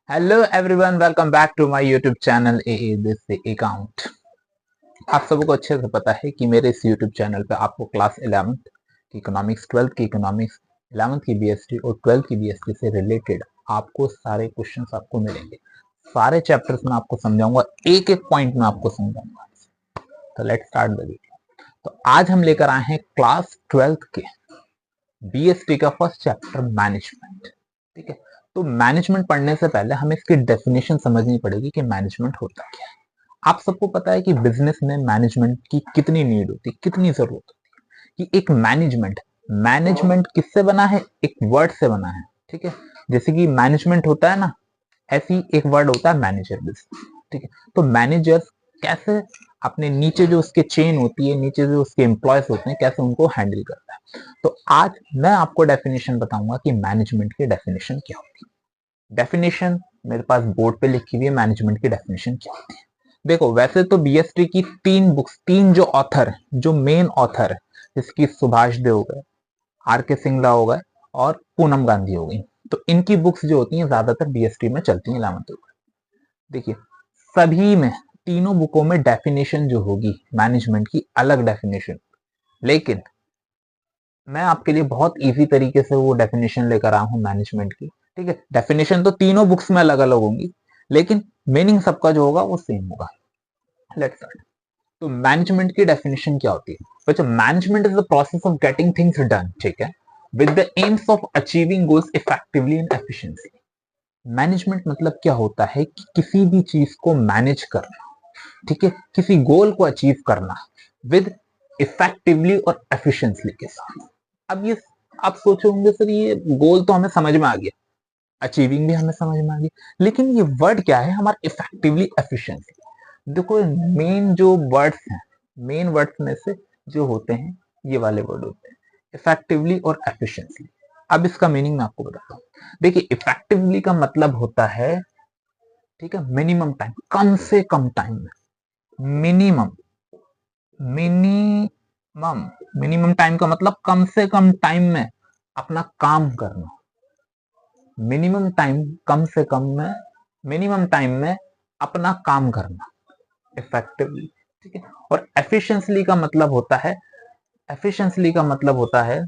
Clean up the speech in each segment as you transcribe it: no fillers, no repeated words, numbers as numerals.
Hello everyone, welcome back to my YouTube channel a this account. आप सबको अच्छे से पता है कि मेरे इस यूट्यूब चैनल पे आपको क्लास 11th की इकोनॉमिक्स, 12th की इकोनॉमिक्स, 11th की बीएसटी और 12th की बीएसटी से रिलेटेड आपको सारे क्वेश्चंस आपको मिलेंगे। सारे चैप्टर्स में आपको समझाऊंगा, एक एक पॉइंट में आपको समझाऊंगा। तो लेट्स स्टार्ट द वीडियो। तो आज हम लेकर आए हैं क्लास 12th के बीएसटी का फर्स्ट चैप्टर मैनेजमेंट। ठीक है, तो मैनेजमेंट पढ़ने से पहले हमें इसकी डेफिनेशन समझनी पड़ेगी कि मैनेजमेंट होता क्या है। आप सबको पता है कि बिजनेस में मैनेजमेंट की कितनी नीड होती है, कितनी जरूरत होती है कि एक मैनेजमेंट मैनेजमेंट किससे बना है, एक वर्ड से बना है। ठीक है, जैसे कि मैनेजमेंट होता है ना, ऐसी एक वर्ड होता है मैनेजर। ठीक है, तो मैनेजर कैसे अपने नीचे जो उसके चेन होती है, नीचे जो उसके एम्प्लॉयज होते हैं, कैसे उनको हैंडल करता है। तो आज मैं आपको डेफिनेशन बताऊंगा कि मैनेजमेंट की डेफिनेशन क्या होती है। डेफिनेशन मेरे पास बोर्ड पे लिखी हुई है, मैनेजमेंट की डेफिनेशन क्या होती है। देखो, वैसे तो बीएसटी की 3 बुक्स, 3 जो ऑथर है, जो मेन ऑथर है, जिसकी सुभाष देव हो गए, आर के सिंगला हो गए और पूनम गांधी हो गई, तो इनकी बुक्स जो होती हैं ज्यादातर बीएसटी में चलती हैं 11th। देखिए, सभी में, तीनों बुकों में डेफिनेशन जो होगी मैनेजमेंट की, अलग डेफिनेशन, लेकिन मैं आपके लिए बहुत इजी तरीके से वो डेफिनेशन लेकर आया हूं मैनेजमेंट की। ठीक है, डेफिनेशन तो तीनों बुक्स में अलग अलग होंगी, लेकिन मीनिंग सबका जो होगा वो सेम होगा। Let's start. तो मैनेजमेंट की डेफिनेशन क्या होती है? बच्चों, management is the process of getting things done, ठीक है, with the AIIMS of achieving goals effectively and efficiently. Management मतलब क्या होता है कि किसी भी चीज को मैनेज करना, ठीक है, किसी गोल को अचीव करना विद इफेक्टिवली और एफिशिएंटली के साथ। अब ये आप सोचोगे सर, ये गोल तो हमें समझ में आ गया, अचीविंग भी हमें समझ में आ गई, लेकिन ये वर्ड क्या है हमारा इफेक्टिवली एफिशिएंटली। देखो, मेन जो वर्ड्स हैं, मेन वर्ड्स में से जो होते हैं ये वाले वर्ड होते हैं, इफेक्टिवली और एफिशिएंटली। अब इसका मीनिंग मैं आपको बताता हूँ। देखिए, इफेक्टिवली का मतलब होता है, ठीक है, मिनिमम टाइम, कम से कम टाइम में, मिनिमम मिनिमम मिनिमम टाइम का मतलब कम से कम टाइम में अपना काम करना। मिनिमम टाइम, कम से कम में, मिनिमम टाइम में अपना काम करना इफेक्टिवली। ठीक है, और एफिशिएंटली का मतलब होता है, एफिशिएंटली का मतलब होता है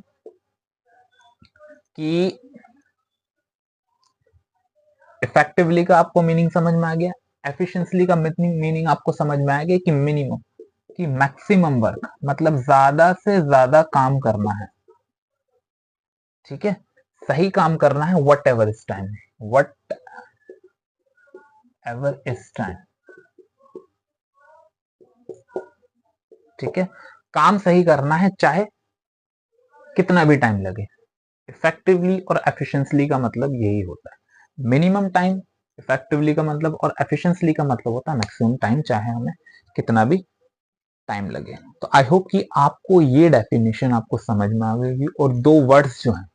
कि इफेक्टिवली का आपको मीनिंग समझ में आ गया, एफिशिएंटली का मीनिंग आपको समझ में आ गया कि मिनिमम, कि मैक्सिमम वर्क, मतलब ज्यादा से ज्यादा काम करना है। ठीक है, सही काम करना है, what ever is time, what ever is time. ठीक है, काम सही करना है चाहे कितना भी टाइम लगे। इफेक्टिवली और एफिशिएंटली का मतलब यही होता है, मिनिमम टाइम इफेक्टिवली का मतलब, और एफिशिएंटली का मतलब होता है मैक्सिमम टाइम, चाहे हमें कितना भी टाइम लगे। तो आई होप कि आपको ये डेफिनेशन आपको समझ में आ गई, और दो वर्ड्स जो हैं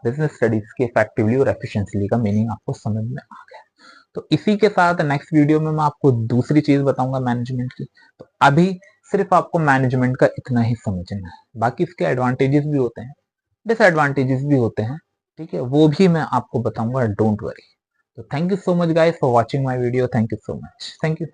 बिजनेस स्टडीज के, इफेक्टिवली और एफिशिएंटली का मीनिंग आपको समझ में आ गया। तो इसी के साथ नेक्स्ट वीडियो में मैं आपको दूसरी चीज बताऊंगा मैनेजमेंट की। तो अभी सिर्फ आपको मैनेजमेंट का इतना ही समझना है, बाकी इसके एडवांटेजेस भी होते हैं, डिसएडवांटेजेस भी होते हैं। ठीक है, वो भी मैं आपको बताऊंगा, डोंट वरी। तो thank you so much guys for watching my video, thank you so much, thank you.